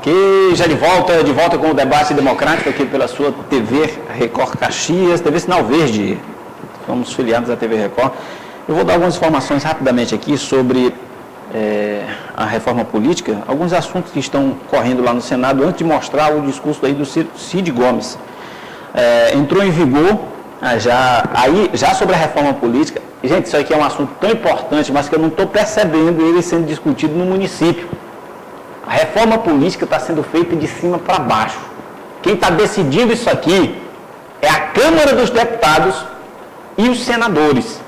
Ok, já de volta com o debate democrático aqui pela sua TV Record Caxias, TV Sinal Verde, somos filiados da TV Record. Eu vou dar algumas informações rapidamente aqui sobre a reforma política, alguns assuntos que estão correndo lá no Senado, antes de mostrar o discurso aí do Cid Gomes. Entrou em vigor, já sobre a reforma política. Gente, isso aqui é um assunto tão importante, mas que eu não estou percebendo ele sendo discutido no município. A reforma política está sendo feita de cima para baixo. Quem está decidindo isso aqui é a Câmara dos Deputados e os senadores.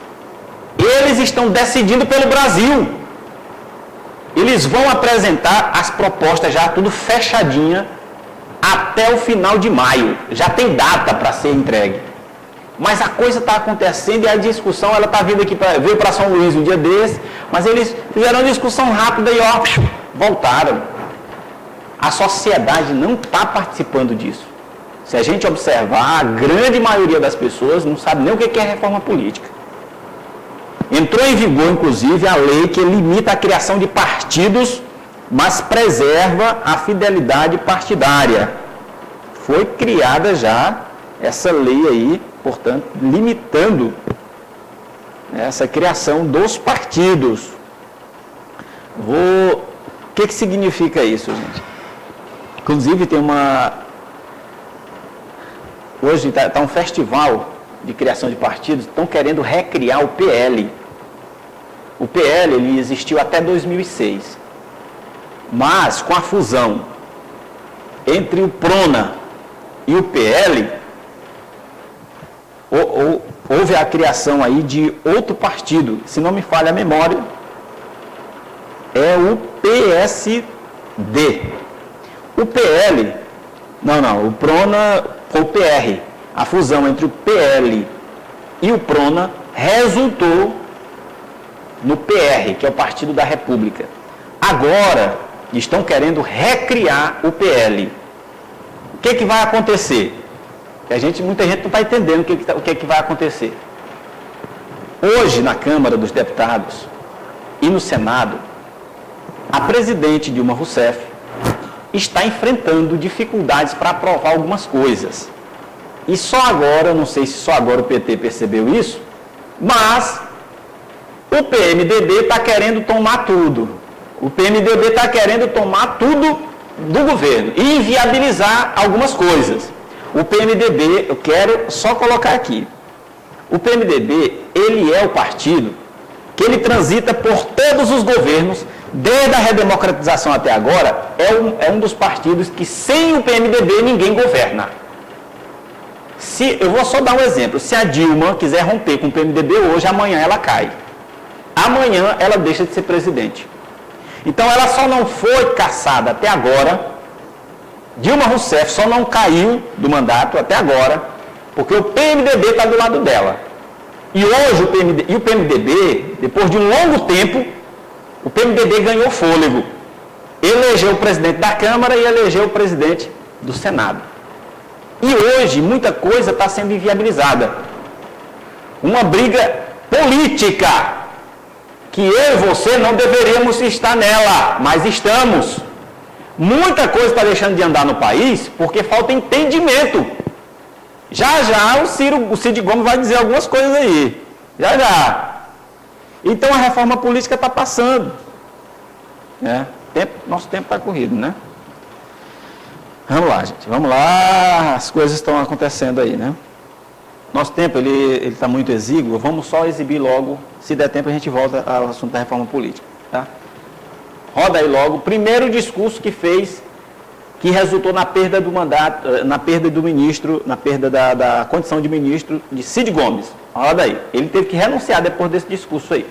Eles estão decidindo pelo Brasil. Eles vão apresentar as propostas já tudo fechadinha até o final de maio. Já tem data para ser entregue. Mas a coisa está acontecendo e a discussão, ela está vindo aqui, veio para São Luís um dia desse, mas eles fizeram uma discussão rápida e voltaram. A sociedade não está participando disso. Se a gente observar, a grande maioria das pessoas não sabe nem o que é reforma política. Entrou em vigor, inclusive, a lei que limita a criação de partidos, mas preserva a fidelidade partidária. Foi criada já essa lei aí, portanto, limitando essa criação dos partidos. O que significa isso, gente? Inclusive, tem hoje está um festival de criação de partidos, estão querendo recriar o PL. O PL ele existiu até 2006, mas com a fusão entre o PRONA e o PL, houve a criação aí de outro partido, se não me falha a memória, é o PSD. O PL, o PRONA ou PR, a fusão entre o PL e o PRONA resultou no PR, que é o Partido da República. Agora, estão querendo recriar o PL. O que vai acontecer? Muita gente não está entendendo o que vai acontecer. Hoje, na Câmara dos Deputados e no Senado, a presidente Dilma Rousseff está enfrentando dificuldades para aprovar algumas coisas. E só agora, não sei se só agora o PT percebeu isso, mas o PMDB está querendo tomar tudo. O PMDB está querendo tomar tudo do governo e inviabilizar algumas coisas. O PMDB, eu quero só colocar aqui, o PMDB, ele é o partido que ele transita por todos os governos, desde a redemocratização até agora, é um dos partidos que sem o PMDB ninguém governa. Eu vou só dar um exemplo, se a Dilma quiser romper com o PMDB hoje, amanhã ela cai. Amanhã ela deixa de ser presidente. Então ela só não foi cassada até agora, Dilma Rousseff só não caiu do mandato até agora, porque o PMDB está do lado dela. E hoje o PMDB, depois de um longo tempo, o PMDB ganhou fôlego. Elegeu o presidente da Câmara e elegeu o presidente do Senado. E hoje muita coisa está sendo inviabilizada. Uma briga política, que eu e você não deveríamos estar nela, mas estamos. Muita coisa está deixando de andar no país porque falta entendimento. Já o Cid Gomes vai dizer algumas coisas aí. Já. Então a reforma política está passando. Nosso tempo está corrido, né? Vamos lá, gente. Vamos lá. As coisas estão acontecendo aí, né? Nosso tempo ele está muito exíguo. Vamos só exibir logo. Se der tempo, a gente volta ao assunto da reforma política. Tá? Roda aí logo. O primeiro discurso que fez, que resultou na perda do mandato, na perda do ministro, na perda da condição de ministro de Cid Gomes. Roda aí. Ele teve que renunciar depois desse discurso aí.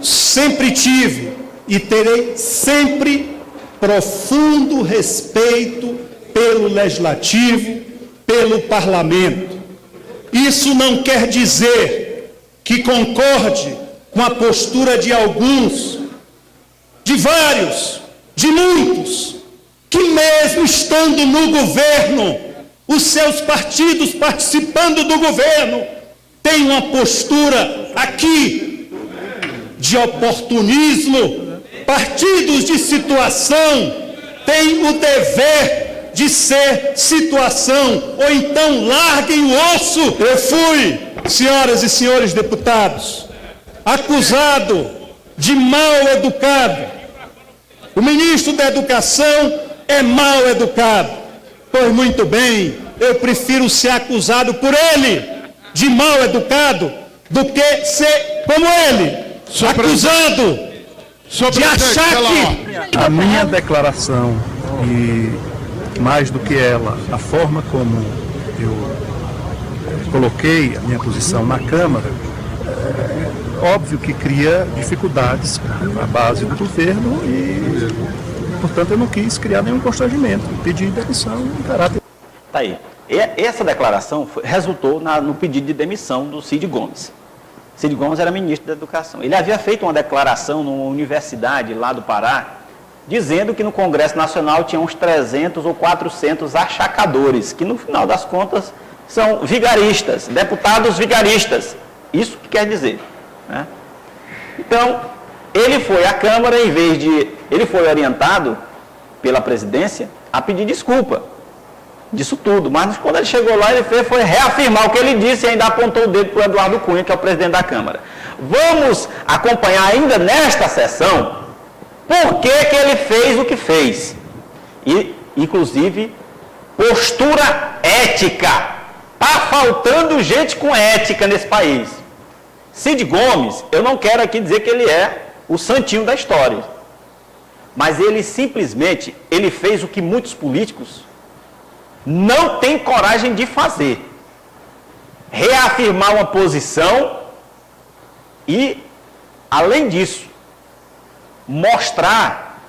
Sempre tive e terei sempre profundo respeito pelo Legislativo, pelo Parlamento. Isso não quer dizer que concorde com a postura de alguns, de vários, de muitos, que mesmo estando no governo, os seus partidos participando do governo, têm uma postura aqui de oportunismo. Partidos de situação têm o dever de ser situação, ou então larguem o osso. Eu fui, senhoras e senhores deputados, acusado de mal educado. O ministro da Educação é mal educado. Pois muito bem, eu prefiro ser acusado por ele de mal educado do que ser como ele, acusado de achar que... A minha declaração e, mais do que ela, a forma como eu coloquei a minha posição na Câmara, óbvio que cria dificuldades na base do governo e, portanto, eu não quis criar nenhum constrangimento, pedi demissão em caráter... Tá aí. Essa declaração resultou no pedido de demissão do Cid Gomes. Cid Gomes era ministro da Educação. Ele havia feito uma declaração numa universidade lá do Pará, dizendo que no Congresso Nacional tinha uns 300 ou 400 achacadores, que no final das contas são vigaristas, deputados vigaristas. Isso que quer dizer, né? Então, ele foi à Câmara, ele foi orientado pela presidência a pedir desculpa disso tudo, mas quando ele chegou lá, ele foi reafirmar o que ele disse e ainda apontou o dedo para o Eduardo Cunha, que é o presidente da Câmara. Vamos acompanhar ainda nesta sessão por que ele fez o que fez. E, inclusive, postura ética. Está faltando gente com ética nesse país. Cid Gomes, eu não quero aqui dizer que ele é o santinho da história, mas ele simplesmente, ele fez o que muitos políticos não têm coragem de fazer. Reafirmar uma posição e, além disso, mostrar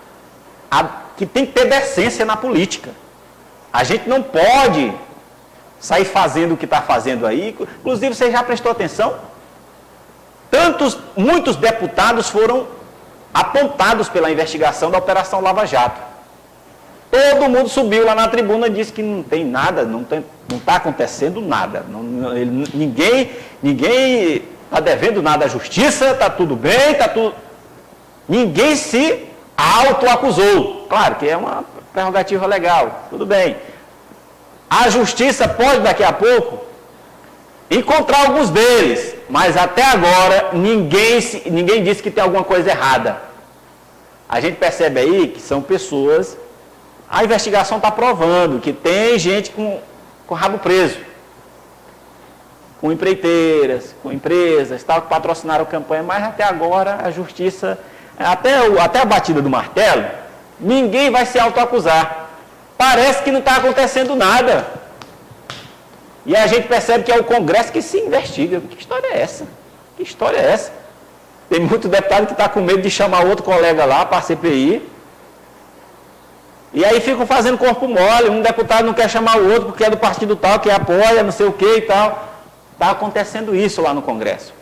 que tem que ter decência na política. A gente não pode sair fazendo o que está fazendo aí. Inclusive, você já prestou atenção? Muitos deputados foram apontados pela investigação da Operação Lava Jato. Todo mundo subiu lá na tribuna e disse que não tem nada, não está acontecendo nada. Ninguém está devendo nada à justiça, está tudo bem, está tudo... Ninguém se autoacusou. Claro que é uma prerrogativa legal, tudo bem. A justiça pode, daqui a pouco, encontrar alguns deles, mas até agora ninguém disse que tem alguma coisa errada. A gente percebe aí que são pessoas... A investigação está provando que tem gente com rabo preso, com empreiteiras, com empresas, tal, que patrocinaram a campanha, mas até agora a justiça, até a batida do martelo, ninguém vai se autoacusar. Parece que não está acontecendo nada. E a gente percebe que é o Congresso que se investiga. Que história é essa? Que história é essa? Tem muito deputado que está com medo de chamar outro colega lá para a CPI. E aí ficam fazendo corpo mole, um deputado não quer chamar o outro porque é do partido tal, que apoia, não sei o que e tal. Está acontecendo isso lá no Congresso.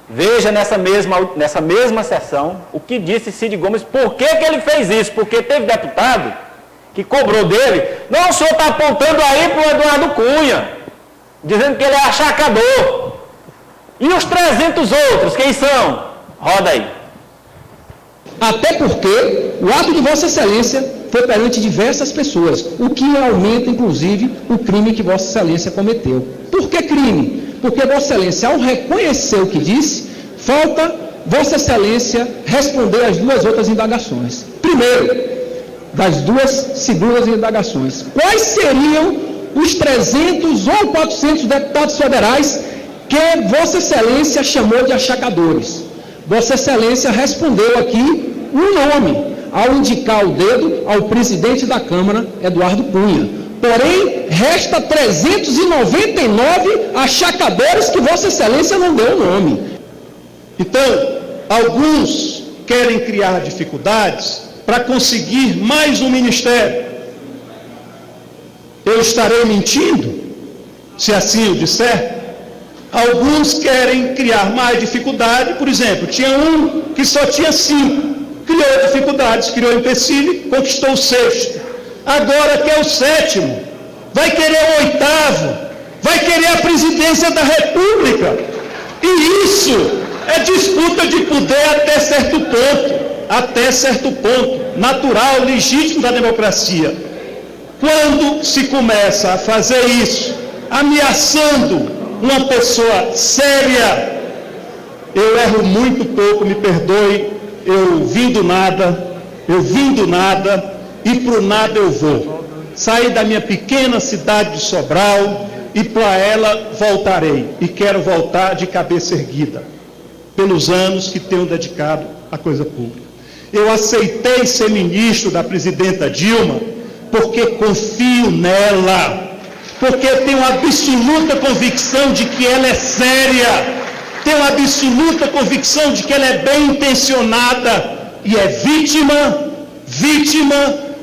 Veja nessa mesma sessão o que disse Cid Gomes, por que ele fez isso? Porque teve deputado que cobrou dele, não, o senhor está apontando aí para o Eduardo Cunha, dizendo que ele é achacador. E os 300 outros, quem são? Roda aí. Até porque o ato de Vossa Excelência foi perante diversas pessoas, o que aumenta, inclusive, o crime que Vossa Excelência cometeu. Por que crime? Porque Vossa Excelência, ao reconhecer o que disse, falta Vossa Excelência responder às duas outras indagações. Primeiro, das duas segundas indagações. Quais seriam os 300 ou 400 deputados federais que Vossa Excelência chamou de achacadores? Vossa Excelência respondeu aqui um nome, ao indicar o dedo ao presidente da Câmara, Eduardo Cunha. Porém, resta 399 achacadores que Vossa Excelência não deu o nome. Então, alguns querem criar dificuldades para conseguir mais um ministério. Eu estarei mentindo se assim eu disser? Alguns querem criar mais dificuldade, por exemplo, tinha um que só tinha 5, criou dificuldades, criou empecilho, conquistou o 6º, agora quer o 7º, vai querer o 8º, vai querer a presidência da República, e isso É disputa de poder até certo ponto, natural, legítimo da democracia. Quando se começa a fazer isso, ameaçando uma pessoa séria, eu erro muito pouco, me perdoe, eu vim do nada e pro nada eu vou. Saí da minha pequena cidade de Sobral e para ela voltarei. E quero voltar de cabeça erguida, pelos anos que tenho dedicado à coisa pública. Eu aceitei ser ministro da presidenta Dilma porque confio nela, porque tenho absoluta convicção de que ela é séria, tenho absoluta convicção de que ela é bem intencionada e é vítima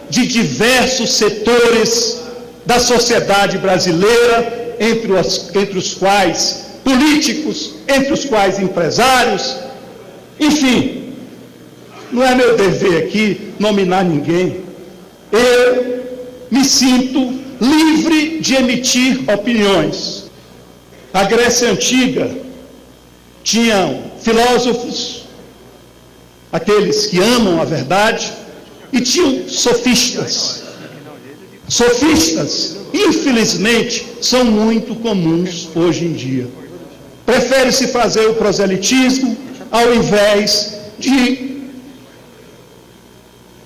de diversos setores da sociedade brasileira, entre os quais políticos, entre os quais empresários, enfim, não é meu dever aqui nominar ninguém. Eu me sinto livre de emitir opiniões. A Grécia Antiga tinham filósofos, aqueles que amam a verdade, e tinham sofistas. Sofistas, infelizmente, são muito comuns hoje em dia. Prefere-se fazer o proselitismo ao invés de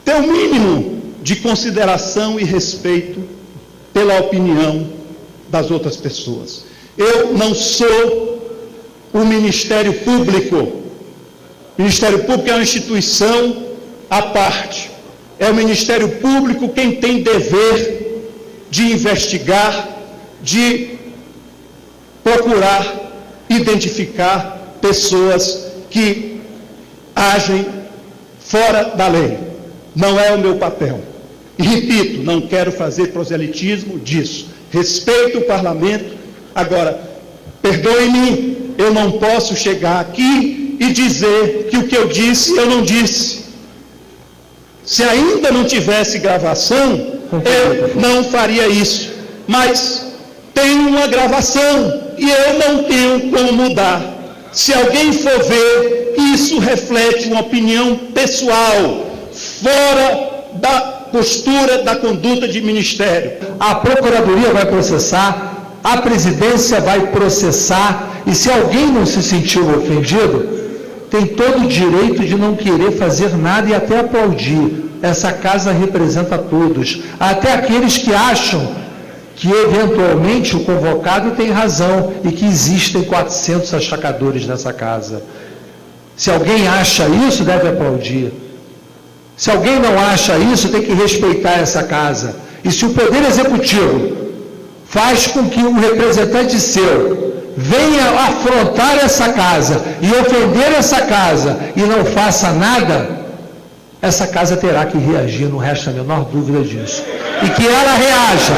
ter o mínimo de consideração e respeito pela opinião das outras pessoas. Eu não sou o Ministério Público. O Ministério Público é uma instituição à parte. É o Ministério Público quem tem dever de investigar, de procurar identificar pessoas que agem fora da lei. Não é o meu papel. E repito, não quero fazer proselitismo disso. Respeito o parlamento. Agora, perdoe-me, eu não posso chegar aqui e dizer que o que eu disse, eu não disse. Se ainda não tivesse gravação, eu não faria isso. Mas tem uma gravação e eu não tenho como mudar. Se alguém for ver, isso reflete uma opinião pessoal, fora da postura da conduta de ministério. A Procuradoria vai processar, a Presidência vai processar, e se alguém não se sentiu ofendido, tem todo o direito de não querer fazer nada e até aplaudir. Essa casa representa todos, até aqueles que acham que eventualmente o convocado tem razão e que existem 400 achacadores nessa casa. Se alguém acha isso, deve aplaudir. Se alguém não acha isso, tem que respeitar essa casa. E se o Poder Executivo faz com que um representante seu venha afrontar essa casa e ofender essa casa e não faça nada, essa casa terá que reagir, não resta a menor dúvida disso. E que ela reaja,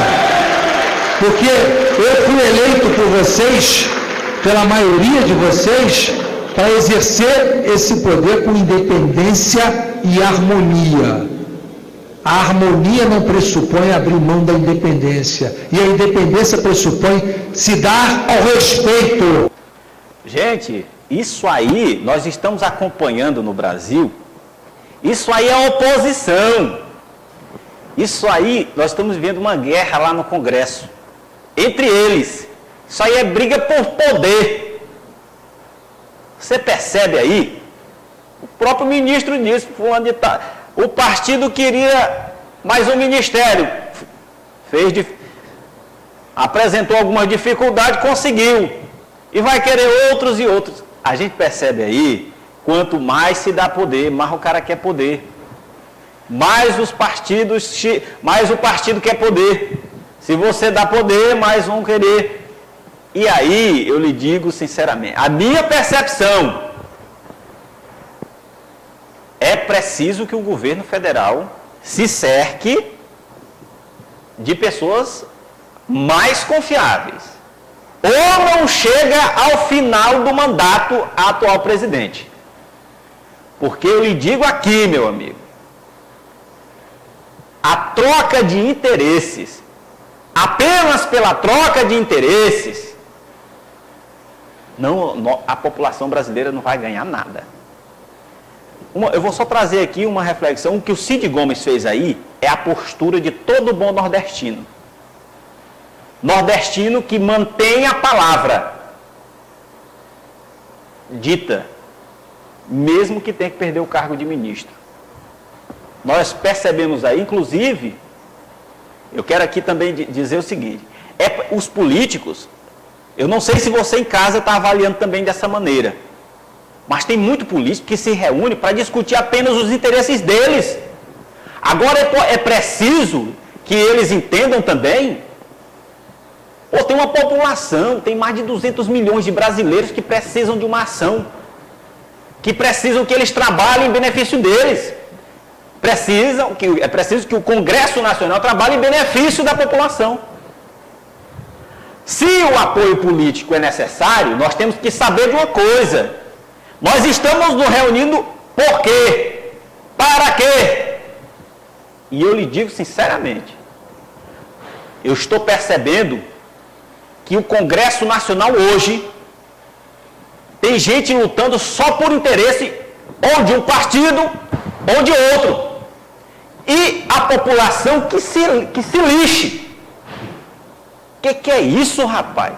porque eu fui eleito por vocês, pela maioria de vocês, para exercer esse poder com independência e harmonia. A harmonia não pressupõe abrir mão da independência, e a independência pressupõe se dar ao respeito. Gente, isso aí nós estamos acompanhando no Brasil. Isso aí é oposição. Isso aí, nós estamos vivendo uma guerra lá no Congresso, entre eles. Isso aí é briga por poder. Você percebe aí? O próprio ministro disse, o partido queria mais um ministério. Apresentou algumas dificuldades, conseguiu. E vai querer outros e outros. A gente percebe aí, quanto mais se dá poder, mais o cara quer poder. Mais o partido quer poder. Se você dá poder, mais vão querer. E aí, eu lhe digo sinceramente, a minha percepção, é preciso que o governo federal se cerque de pessoas mais confiáveis. Ou não chega ao final do mandato a atual presidente. Porque eu lhe digo aqui, meu amigo, a troca de interesses, apenas pela troca de interesses, a população brasileira não vai ganhar nada. Eu vou só trazer aqui uma reflexão. O que o Cid Gomes fez aí é a postura de todo bom nordestino. Nordestino que mantém a palavra dita, mesmo que tenha que perder o cargo de ministro. Nós percebemos aí, inclusive, eu quero aqui também dizer o seguinte, os políticos, eu não sei se você em casa está avaliando também dessa maneira, mas tem muito político que se reúne para discutir apenas os interesses deles. Agora é preciso que eles entendam também, tem uma população, tem mais de 200 milhões de brasileiros que precisam de uma ação, que precisam que eles trabalhem em benefício deles. É preciso que o Congresso Nacional trabalhe em benefício da população. Se o apoio político é necessário, nós temos que saber de uma coisa. Nós estamos nos reunindo por quê? Para quê? E eu lhe digo sinceramente, eu estou percebendo que o Congresso Nacional hoje tem gente lutando só por interesse ou de um partido ou de outro. E a população que se lixe. Que é isso, rapaz?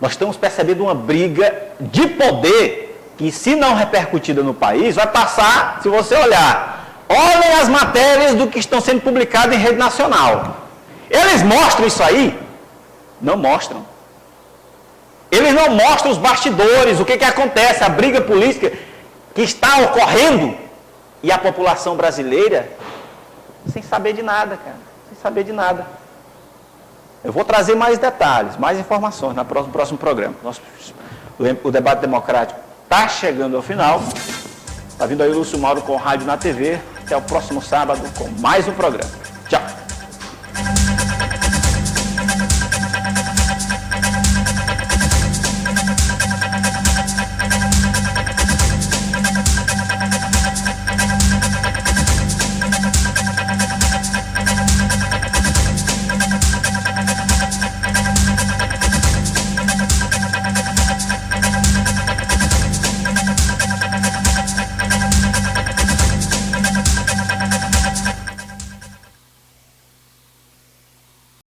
Nós estamos percebendo uma briga de poder que, se não repercutida no país, vai passar, se você olhar. Olhem as matérias do que estão sendo publicadas em rede nacional. Eles mostram isso aí? Não mostram. Eles não mostram os bastidores, o que acontece, a briga política que está ocorrendo, e a população brasileira sem saber de nada, cara, sem saber de nada. Eu vou trazer mais detalhes, mais informações no próximo programa. O debate democrático está chegando ao final. Está vindo aí o Lúcio Mauro com o Rádio na TV. Até o próximo sábado com mais um programa.